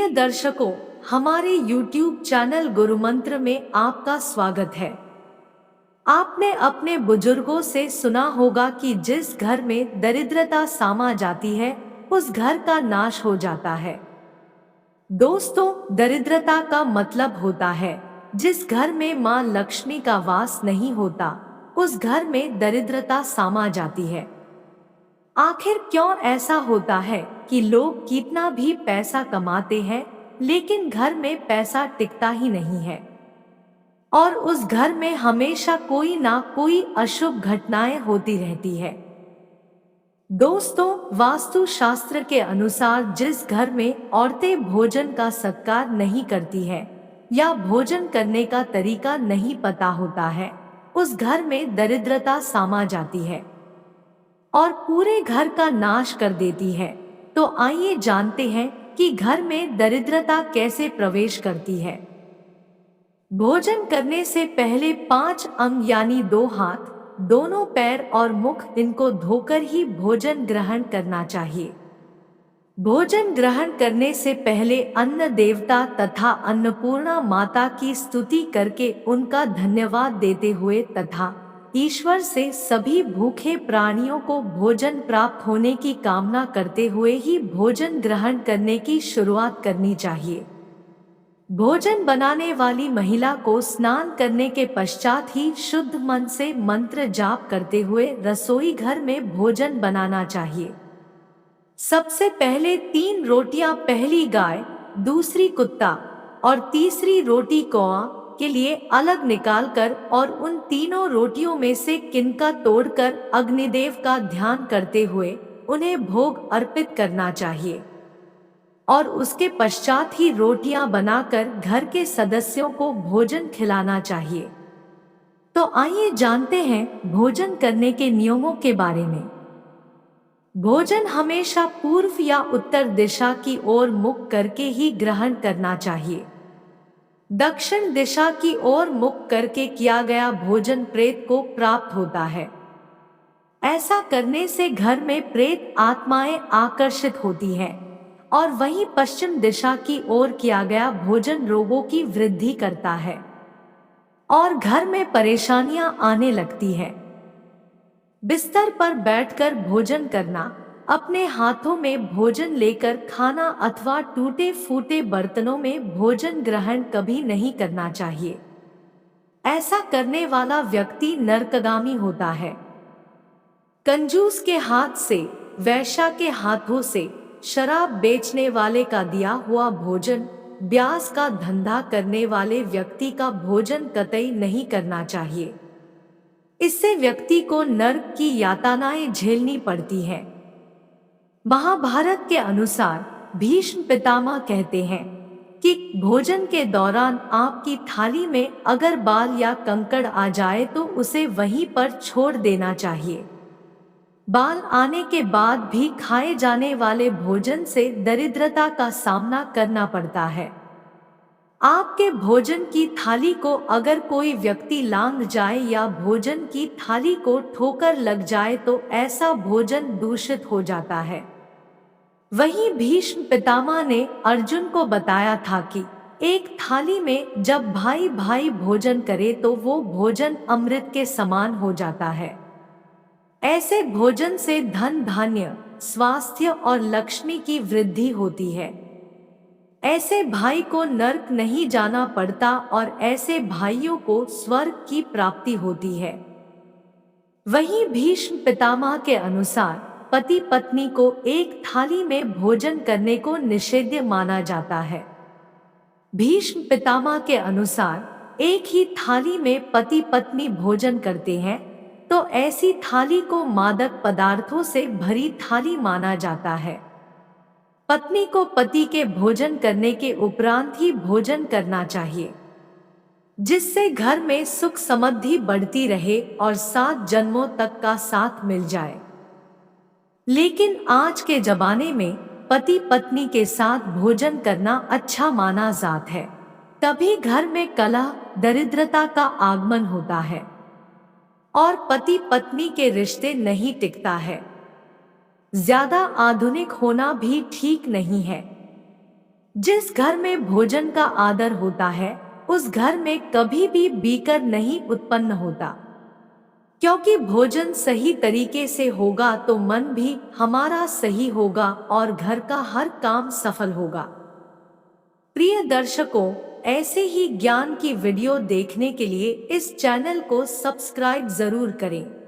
प्रिय दर्शकों, हमारे YouTube चैनल गुरुमंत्र में आपका स्वागत है। आपने अपने बुजुर्गों से सुना होगा कि जिस घर में दरिद्रता सामा जाती है, उस घर का नाश हो जाता है। दोस्तों, दरिद्रता का मतलब होता है जिस घर में माँ लक्ष्मी का वास नहीं होता, उस घर में दरिद्रता सामा जाती है। आखिर क्यों ऐसा होता है कि लोग कितना भी पैसा कमाते हैं, लेकिन घर में पैसा टिकता ही नहीं है और उस घर में हमेशा कोई ना कोई अशुभ घटनाएं होती रहती है। दोस्तों, वास्तु शास्त्र के अनुसार जिस घर में औरतें भोजन का सत्कार नहीं करती है या भोजन करने का तरीका नहीं पता होता है, उस घर में दरिद्रता सामा जाती है और पूरे घर का नाश कर देती है। तो आइए जानते हैं कि घर में दरिद्रता कैसे प्रवेश करती है। भोजन करने से पहले 5 अंग यानी 2 हाथ, दोनों पैर और मुख, इनको धोकर ही भोजन ग्रहण करना चाहिए। भोजन ग्रहण करने से पहले अन्न देवता तथा अन्नपूर्णा माता की स्तुति करके उनका धन्यवाद देते हुए तथा ईश्वर से सभी भूखे प्राणियों को भोजन प्राप्त होने की कामना करते हुए ही भोजन ग्रहण करने की शुरुआत करनी चाहिए। भोजन बनाने वाली महिला को स्नान करने के पश्चात ही शुद्ध मन से मंत्र जाप करते हुए रसोई घर में भोजन बनाना चाहिए। सबसे पहले 3 रोटियां पहली गाय, दूसरी कुत्ता और तीसरी रोटी कौआ के लिए अलग निकालकर और उन तीनों रोटियों में से किनका तोड़कर अग्निदेव का ध्यान करते हुए उन्हें भोग अर्पित करना चाहिए और उसके पश्चात ही रोटियां बनाकर घर के सदस्यों को भोजन खिलाना चाहिए। तो आइए जानते हैं भोजन करने के नियमों के बारे में। भोजन हमेशा पूर्व या उत्तर दिशा की ओर मुख करके ही ग्रहण करना चाहिए। दक्षिण दिशा की ओर मुख करके किया गया भोजन प्रेत को प्राप्त होता है। ऐसा करने से घर में प्रेत आत्माएं आकर्षित होती हैं और वहीं पश्चिम दिशा की ओर किया गया भोजन रोगों की वृद्धि करता है और घर में परेशानियां आने लगती है। बिस्तर पर बैठकर भोजन करना, अपने हाथों में भोजन लेकर खाना अथवा टूटे फूटे बर्तनों में भोजन ग्रहण कभी नहीं करना चाहिए। ऐसा करने वाला व्यक्ति नरकगामी होता है। कंजूस के हाथ से, वैश्या के हाथों से, शराब बेचने वाले का दिया हुआ भोजन, ब्याज का धंधा करने वाले व्यक्ति का भोजन कतई नहीं करना चाहिए। इससे व्यक्ति को नरक की यातनाएं झेलनी पड़ती हैं। महाभारत के अनुसार भीष्म पितामह कहते हैं कि भोजन के दौरान आपकी थाली में अगर बाल या कंकड़ आ जाए तो उसे वहीं पर छोड़ देना चाहिए। बाल आने के बाद भी खाए जाने वाले भोजन से दरिद्रता का सामना करना पड़ता है। आपके भोजन की थाली को अगर कोई व्यक्ति लांघ जाए या भोजन की थाली को ठोकर लग जाए तो ऐसा भोजन दूषित हो जाता है। वहीं भीष्म पितामह ने अर्जुन को बताया था कि एक थाली में जब भाई भाई भोजन करे तो वो भोजन अमृत के समान हो जाता है। ऐसे भोजन से धन धान्य, स्वास्थ्य और लक्ष्मी की वृद्धि होती है। ऐसे भाई को नरक नहीं जाना पड़ता और ऐसे भाइयों को स्वर्ग की प्राप्ति होती है। वहीं भीष्म पितामह के अनुसार पति पत्नी को एक थाली में भोजन करने को निषिद्ध माना जाता है। भीष्म पितामह के अनुसार एक ही थाली में पति पत्नी भोजन करते हैं तो ऐसी थाली को मादक पदार्थों से भरी थाली माना जाता है। पत्नी को पति के भोजन करने के उपरांत ही भोजन करना चाहिए, जिससे घर में सुख समृद्धि बढ़ती रहे और 7 जन्मों तक का साथ मिल जाए। लेकिन आज के जमाने में पति पत्नी के साथ भोजन करना अच्छा माना जाता है। तभी घर में कलह, दरिद्रता का आगमन होता है और पति पत्नी के रिश्ते नहीं टिकता है। ज्यादा आधुनिक होना भी ठीक नहीं है। जिस घर में भोजन का आदर होता है, उस घर में कभी भी बीकर नहीं उत्पन्न होता। क्योंकि भोजन सही तरीके से होगा तो मन भी हमारा सही होगा और घर का हर काम सफल होगा। प्रिय दर्शकों, ऐसे ही ज्ञान की वीडियो देखने के लिए इस चैनल को सब्सक्राइब जरूर करें।